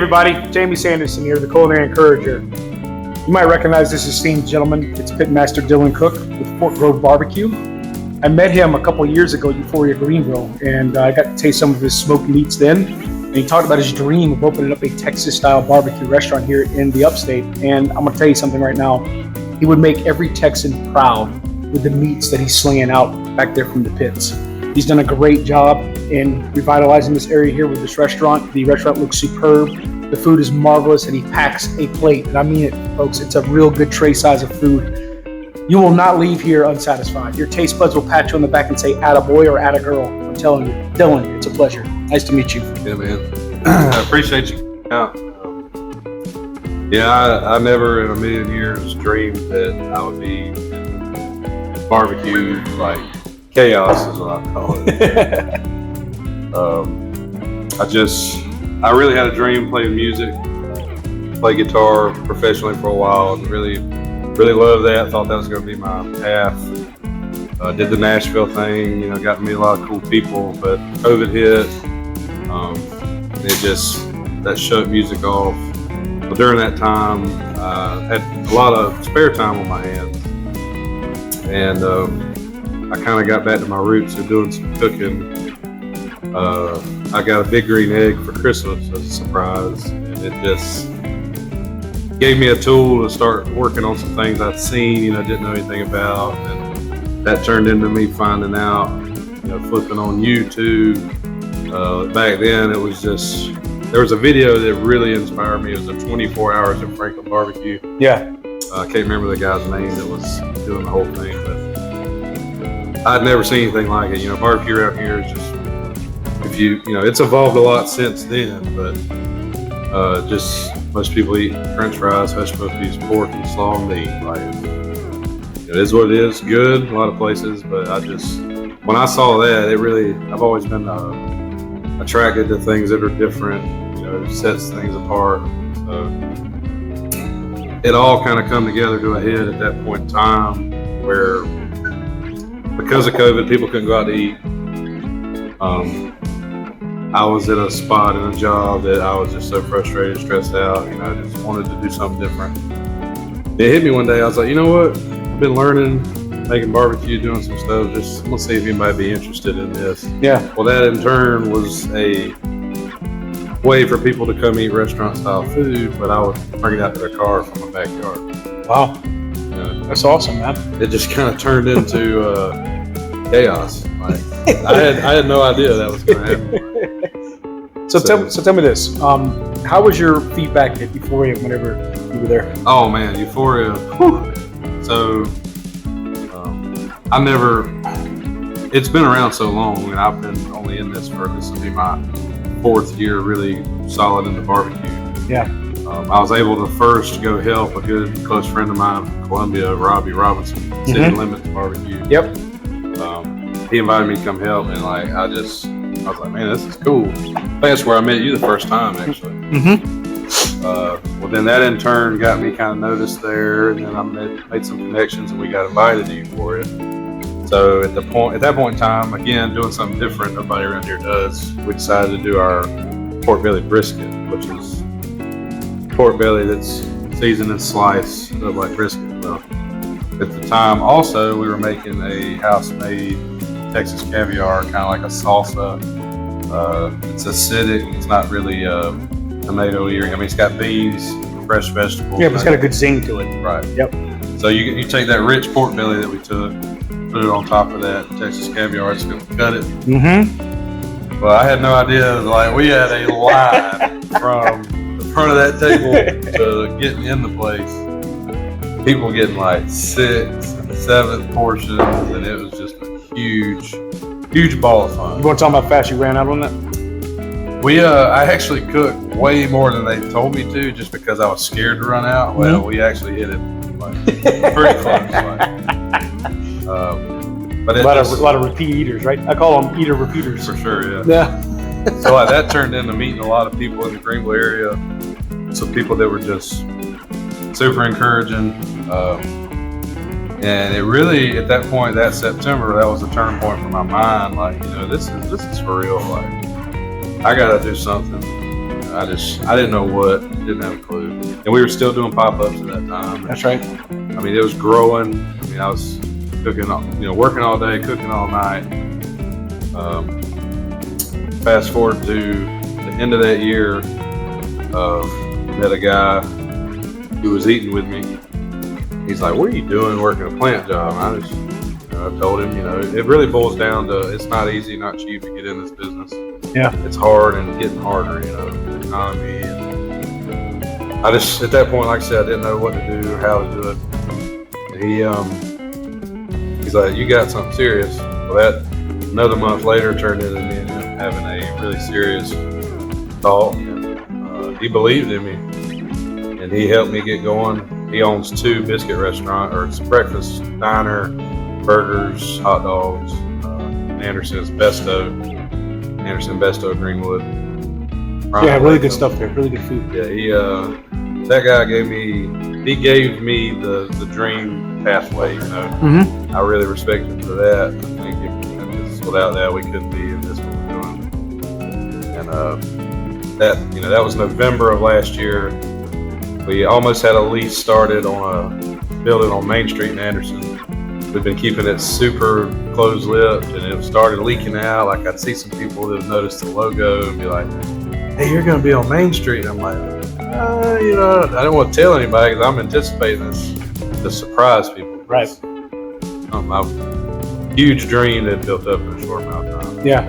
everybody, Jamie Sanderson here, the Culinary Encourager. You might recognize this esteemed gentleman. It's pitmaster Dylan Cooke with Fort Grove Barbecue. I met him a couple of years ago at Euphoria, Greenville, and I got to taste some of his smoked meats then. And he talked about his dream of opening up a Texas-style barbecue restaurant here in the upstate. And I'm going to tell you something right now. He would make every Texan proud with the meats that he's slinging out back there from the pits. He's done a great job in revitalizing this area here with this restaurant. The restaurant looks superb. The food is marvelous, and he packs a plate. And I mean it, folks. It's a real good tray size of food. You will not leave here unsatisfied. Your taste buds will pat you on the back and say, "Attaboy" or "Attagirl." I'm telling you. Dylan, it's a pleasure. Nice to meet you. Yeah, man. I appreciate you. I never in a million years dreamed that I would be in barbecue, like chaos is what I call it. I really had a dream playing music, play guitar professionally for a while, and really loved that. Thought that was going to be my path. Did the Nashville thing, got to meet a lot of cool people, but COVID hit. That shut music off. But during that time, I had a lot of spare time on my hands, and I kind of got back to my roots of doing some cooking. I got a big green egg for Christmas as a surprise, and it just gave me a tool to start working on some things I'd seen, didn't know anything about, and that turned into me finding out, flipping on YouTube. Back then, it was just, there was a video that really inspired me. It was a 24 Hours in Franklin Barbecue. Yeah. I can't remember the guy's name that was doing the whole thing, but I'd never seen anything like it. Barbecue around here is just, it's evolved a lot since then, but just most people eat French fries, vegetables, beef, pork, and slaw meat. It is what it is. Good, a lot of places, but when I saw that, I've always been attracted to things that are different. It sets things apart. So it all kind of come together to a head at that point in time, where because of COVID, people couldn't go out to eat. I was at a spot in a job that I was just so frustrated, stressed out. I just wanted to do something different. It hit me one day. I was like, you know what? I've been learning, making barbecue, doing some stuff. I'm gonna see if anybody be interested in this. Yeah. Well, that in turn was a way for people to come eat restaurant style food, but I would bring it out to their car from my backyard. Wow. That's awesome, man. It just kind of turned into chaos. I had no idea that was going to happen. So tell me this. How was your feedback at Euphoria whenever you were there? Oh man, Euphoria. Whew. So it's been around so long, and I've been only in this will be my fourth year really solid in the barbecue. Yeah. I was able to first go help a good close friend of mine from Columbia, Robbie Robinson, City Limits Barbecue. Yep. He invited me to come help, and I was like, man, this is cool. I think that's where I met you the first time, actually. Well, then that in turn got me kind of noticed there, and then I made some connections, and we got invited to Euphoria. So at that point in time, again, doing something different nobody around here does, we decided to do our pork belly brisket, which is pork belly that's seasoned and sliced up like brisket. Well, at the time, also, we were making a house-made Texas caviar, kind of like a salsa. It's acidic. It's not really tomato-y. It's got beans, fresh vegetables. Yeah, but it's got a good zing to it. Right. Yep. So you take that rich pork belly that we took, put it on top of that Texas caviar. It's going to cut it. Mm-hmm. Well, I had no idea. We had a line from the front of that table to getting in the place. People getting 6th and 7th portions, and it was just a huge ball of fun. You want to talk about how fast you ran out on that? I actually cooked way more than they told me to, just because I was scared to run out. Well, we actually hit it pretty close. But a lot of repeat eaters, right? I call them eater repeaters. For sure, yeah. So that turned into meeting a lot of people in the Greenville area. Some people that were just super encouraging. And it really, at that point, that September, that was a turning point for my mind. This is for real. I gotta do something. I didn't know what, didn't have a clue. And we were still doing pop-ups at that time. That's right. I mean, it was growing. I mean, I was cooking, working all day, cooking all night. Fast forward to the end of that year, met a guy who was eating with me. He's like, "What are you doing working a plant job?" And I told him, it really boils down to it's not easy, not cheap to get in this business. Yeah. It's hard and getting harder, the economy. And I just, at that point, like I said, I didn't know what to do or how to do it. And he's like, "You got something serious." Well, that another month later turned into me having a really serious thought. And, he believed in me, and he helped me get going. He owns 2 biscuit restaurants, or it's a breakfast diner, burgers, hot dogs, Anderson Besto, Greenwood. Yeah, really good stuff there. Really good food. Yeah, that guy gave me the dream pathway. Mm-hmm. I really respect him for that. I think without that, we couldn't be in this what we're doing. And that was November of last year. We almost had a lease started on a building on Main Street in Anderson. We've been keeping it super closed-lipped, and it started leaking out. Like, I'd see some people that have noticed the logo and be like, "Hey, you're going to be on Main Street." And I'm like, I don't want to tell anybody because I'm anticipating this to surprise people. Right. My huge dream that built up in a short amount of time. Yeah.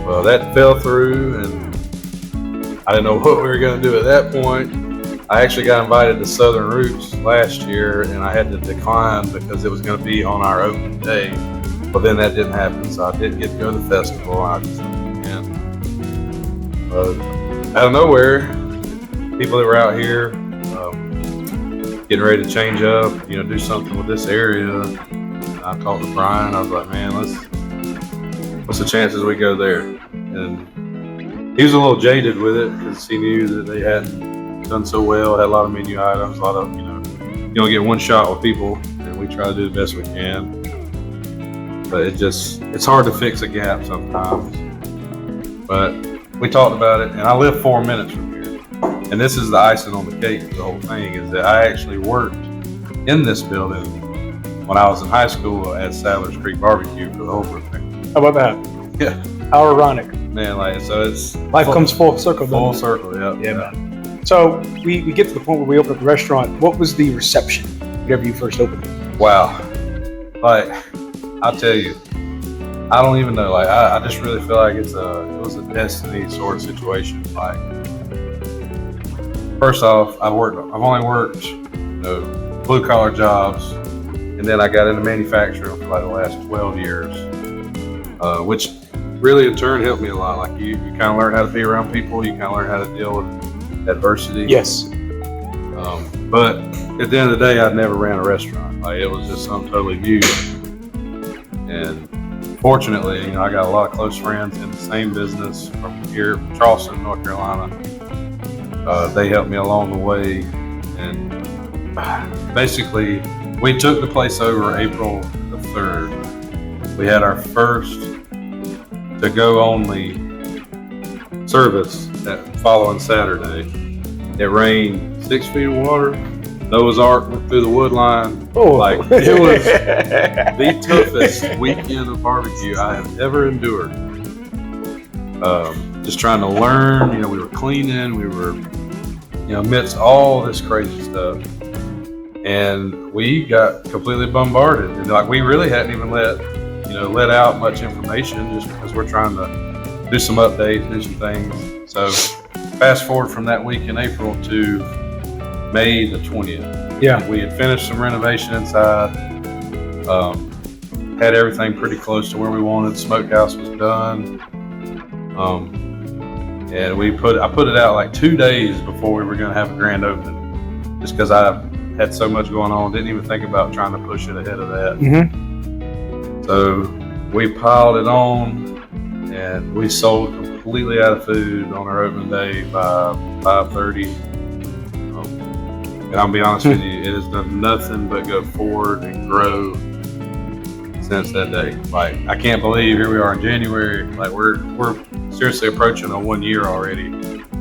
Well, that fell through, and I didn't know what we were going to do at that point. I actually got invited to Southern Roots last year, and I had to decline because it was going to be on our opening day. But then that didn't happen, so I didn't get to go to the festival. I just, out of nowhere, people that were out here getting ready to change up, do something with this area. I talked to Brian. I was like, "Man, what's the chances we go there?" And he was a little jaded with it because he knew that they hadn't done so well, had a lot of menu items, a lot of, you don't get one shot with people, and we try to do the best we can. But it's hard to fix a gap sometimes. But we talked about it, and I live 4 minutes from here. And this is the icing on the cake of the whole thing, is that I actually worked in this building when I was in high school at Sadler's Creek Barbecue for the whole thing. How about that? Yeah. How ironic. Man, so it's... Life comes full circle, doesn't it? Full circle, yeah. Yeah, man. So we get to the point where we open up the restaurant. What was the reception whenever you first opened it? Wow. Like, I'll tell you, I don't even know. Like, I just really feel like it was a destiny sort of situation. Like, first off, I've only worked, blue collar jobs, and then I got into manufacturing for like the last 12 years, which really in turn helped me a lot. Like, you kind of learn how to be around people. You kind of learn how to deal with adversity. Yes. But at the end of the day, I'd never ran a restaurant. Like, it was just something totally new. And fortunately, I got a lot of close friends in the same business from here, Charleston, North Carolina. They helped me along the way. And basically, we took the place over April the 3rd. We had our first to-go only service that following Saturday. It rained 6 feet of water. Noah's Ark went through the wood line. Oh. Like, it was the toughest weekend of barbecue I have ever endured. Just trying to learn, we were cleaning, we were, amidst all this crazy stuff. And we got completely bombarded. And like, we really hadn't even let out much information just because we're trying to do some updates, do some things. So fast forward from that week in April to May the 20th. Yeah. We had finished some renovation inside, had everything pretty close to where we wanted. Smokehouse was done. And I put it out like 2 days before we were going to have a grand opening, just because I had so much going on. Didn't even think about trying to push it ahead of that. Mm-hmm. So we piled it on, and we sold completely out of food on our opening day by 5:30. And I'll be honest with you, it has done nothing but go forward and grow since that day. Like, I can't believe here we are in January. Like, we're seriously approaching a 1 year already.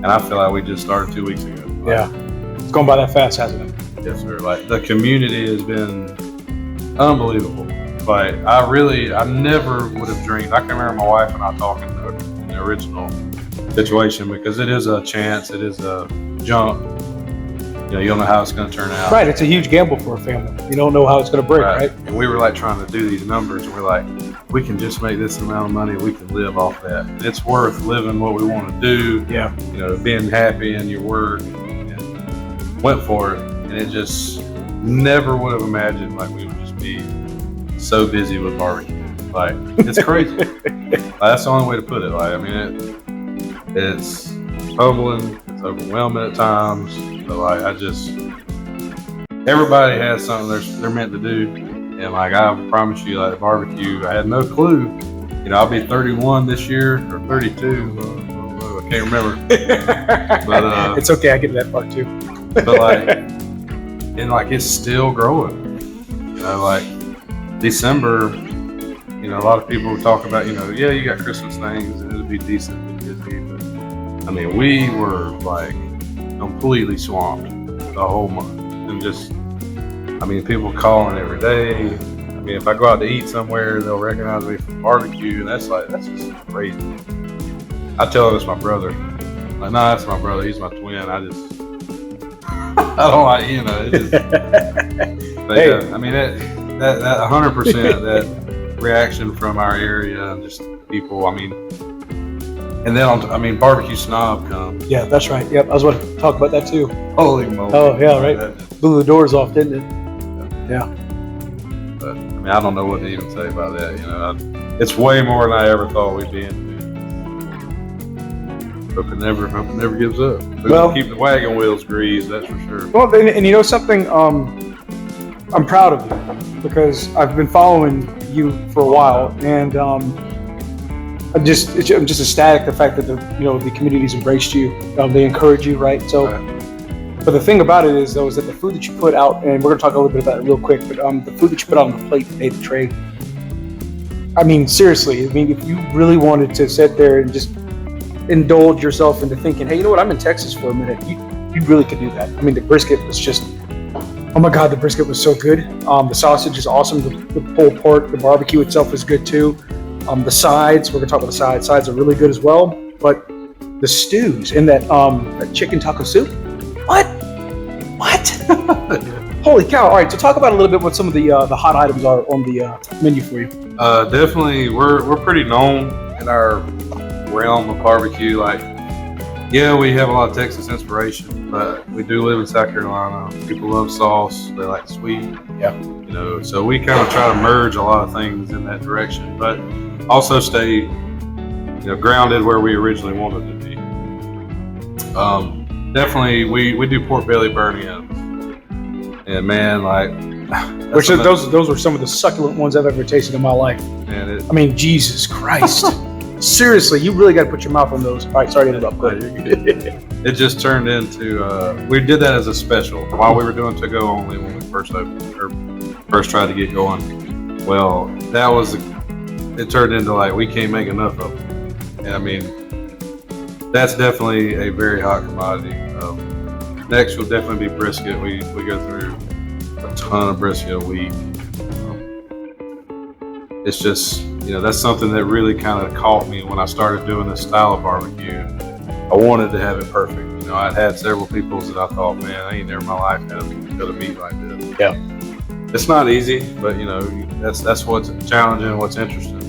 and I feel like we just started 2 weeks ago. Yeah, it's going by that fast, hasn't it? Yes, sir. Like the community has been unbelievable. Like I never would have dreamed. I can remember my wife and I talking in the original situation, because it is a chance, it is a jump. You know, you don't know how it's going to turn out. Right, it's a huge gamble for a family. You don't know how it's going to break, right? And we were like trying to do these numbers, and we're like, we can just make this amount of money, we can live off that. It's worth living what we want to do. Yeah. You know, being happy in your work, and went for it. And it just never would have imagined like we would just be so busy with barbecue. Like, it's crazy. Like, that's the only way to put it. Like, I mean, it's humbling, it's overwhelming at times, but like everybody has something they're meant to do, and like I promise you, like the barbecue, I had no clue. You know, I'll be 31 this year or 32. I can't remember. But it's okay. I get to that part too. But like, and like it's still growing. You know, like December. You know, a lot of people talk about, you know, yeah, you got Christmas things and it'll be decently busy, but I mean, we were like completely swamped the whole month, and just, I mean, people calling every day. I mean, if I go out to eat somewhere, they'll recognize me from barbecue, and that's just crazy. I tell them it's my brother. Like, nah, that's my brother. He's my twin. I don't like, you know. It just, but Hey. yeah, I mean, that 100% that reaction from our area and just people. I mean, and then BBQ Snob comes. Yeah, that's right. Yep, I was going to talk about that too. Holy moly! Oh yeah, right. Blew the doors off, didn't it? Yeah. But I mean, I don't know what to even say about that. You know, it's way more than I ever thought we'd be into. Hope it never gives up. Well, keep the wagon wheels greased, that's for sure. Well, and you know something, I'm proud of you, because I've been following you for a while, and I'm just ecstatic the fact that the community's embraced you, they encourage you, right? So, but the thing about it is though, is that the food that you put out, and we're gonna talk a little bit about it real quick, but the food that you put out on the plate today, the tray. I mean, seriously, I mean, if you really wanted to sit there and just indulge yourself into thinking, hey, you know what, I'm in Texas for a minute, you really could do that. I mean, the brisket was just, oh my God, the brisket was so good. The sausage is awesome. The pulled pork, the barbecue itself is good too. The sides, we're gonna talk about the sides. Sides are really good as well. But the stews in that chicken taco soup, what? Holy cow! All right, so talk about a little bit what some of the hot items are on the menu for you. Definitely, we're pretty known in our realm of barbecue. Like, yeah, we have a lot of Texas inspiration, but we do live in South Carolina. People love sauce; they like sweet. Yeah. You know, so we kind of try to merge a lot of things in that direction, but also stay, grounded where we originally wanted to be. Definitely, we do pork belly burn-ins, and man, like, which those are some of the succulent ones I've ever tasted in my life. Man, I mean, Jesus Christ. Seriously, you really got to put your mouth on those. All right, sorry to interrupt. Go ahead. It just turned into, we did that as a special while we were doing to-go only when we first opened, or first tried to get going. Well, it turned into like, we can't make enough of them. And I mean, that's definitely a very hot commodity. Next will definitely be brisket. We go through a ton of brisket a week. It's just, that's something that really kind of caught me when I started doing this style of barbecue. I wanted to have it perfect. I'd had several peoples that I thought, man, I ain't never in my life had a meat like this. Yeah. It's not easy, but that's what's challenging and what's interesting.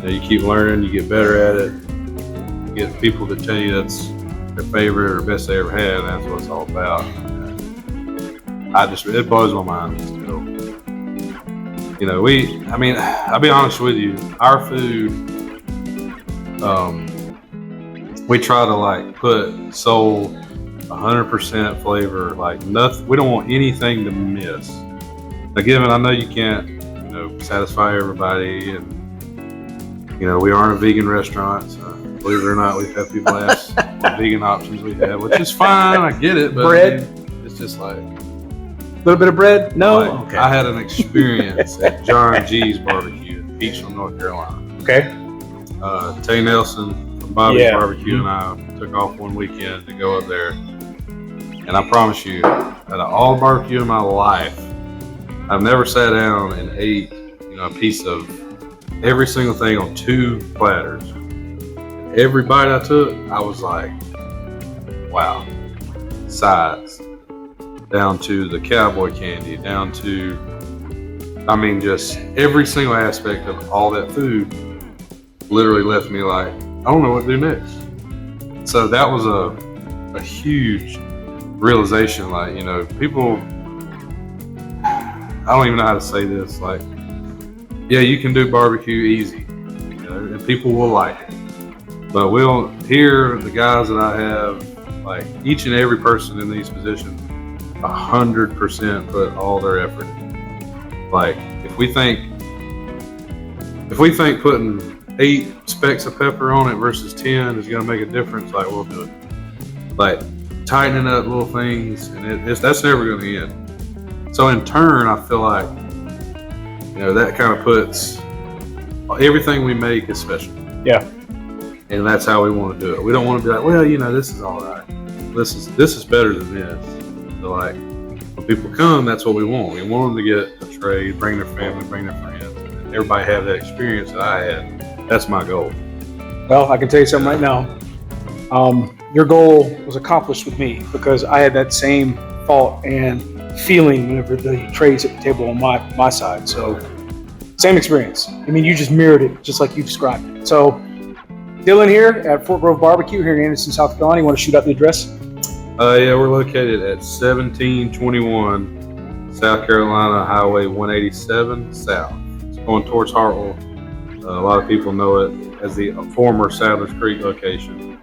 You keep learning, you get better at it. You get people to tell you that's their favorite or best they ever had, and that's what it's all about. It blows my mind still. I'll be honest with you, our food, we try to like put soul 100% flavor, like nothing. We don't want anything to miss. Now, given I know you can't, satisfy everybody, and we aren't a vegan restaurant. So believe it or not, we've had people ask what vegan options we have, which is fine. I get it, but bread. It's just like. Little bit of bread? No? Okay. I had an experience at John G's Barbecue in Peachland, North Carolina. Okay. Tay Nelson, Bobby's Yeah. Barbecue and I took off one weekend to go up there. And I promise you, out of all barbecue in my life, I've never sat down and ate, a piece of every single thing on 2 platters. Every bite I took, I was like, wow. Sides, down to the cowboy candy, down to, just every single aspect of all that food literally left me like, I don't know what to do next. So that was a huge realization. Like, people, I don't even know how to say this. Like, yeah, you can do barbecue easy, and people will like it. But here, the guys that I have, like each and every person in these positions, 100% put all their effort in. Like, if we think putting 8 specks of pepper on it versus 10 is going to make a difference, like, we'll do it. Like, tightening up little things, and that's never going to end. So in turn, I feel like, that kind of puts everything we make is special. Yeah. And that's how we want to do it. We don't want to be like, well, this is all right. This is better than this. So, like, when people come, that's what we want. We want them to get a tray, bring their family, bring their friends, and everybody have that experience that I had. That's my goal. Well, I can tell you something right now. Your goal was accomplished with me because I had that same thought and feeling whenever the trays hit the table on my side. So, same experience. You just mirrored it just like you described it. So, Dylan here at Fort Grove Barbecue here in Anderson, South Carolina. You want to shoot out the address? Yeah, we're located at 1721 South Carolina Highway 187 South. It's going towards Hartwell. A lot of people know it as the former Sadler's Creek location.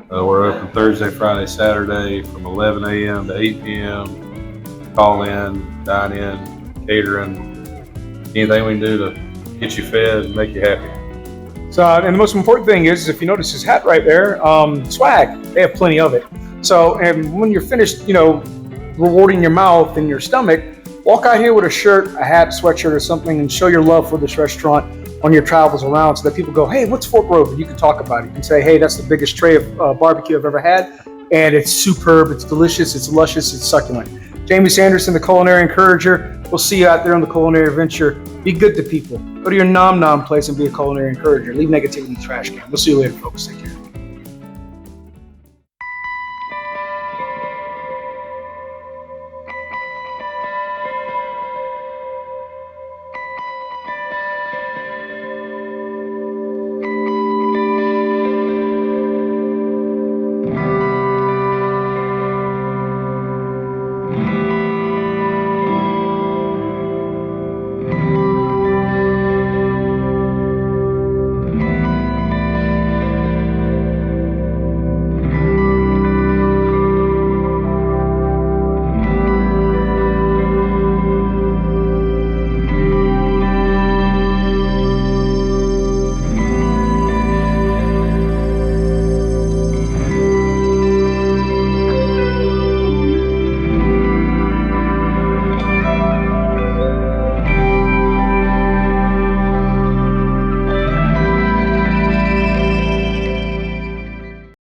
We're open Thursday, Friday, Saturday from 11 a.m. to 8 p.m. Call in, dine in, catering, anything we can do to get you fed and make you happy. So, and the most important thing is, if you notice his hat right there, swag, they have plenty of it. So, and when you're finished, rewarding your mouth and your stomach, walk out here with a shirt, a hat, sweatshirt or something and show your love for this restaurant on your travels around so that people go, hey, what's Fort Grove? And you can talk about it. You can say, hey, that's the biggest tray of barbecue I've ever had. And it's superb, it's delicious, it's luscious, it's succulent. Jamie Sanderson, the Culinary Encourager. We'll see you out there on the culinary adventure. Be good to people. Go to your nom nom place and be a culinary encourager. Leave negativity in the trash can. We'll see you later, folks. Take care.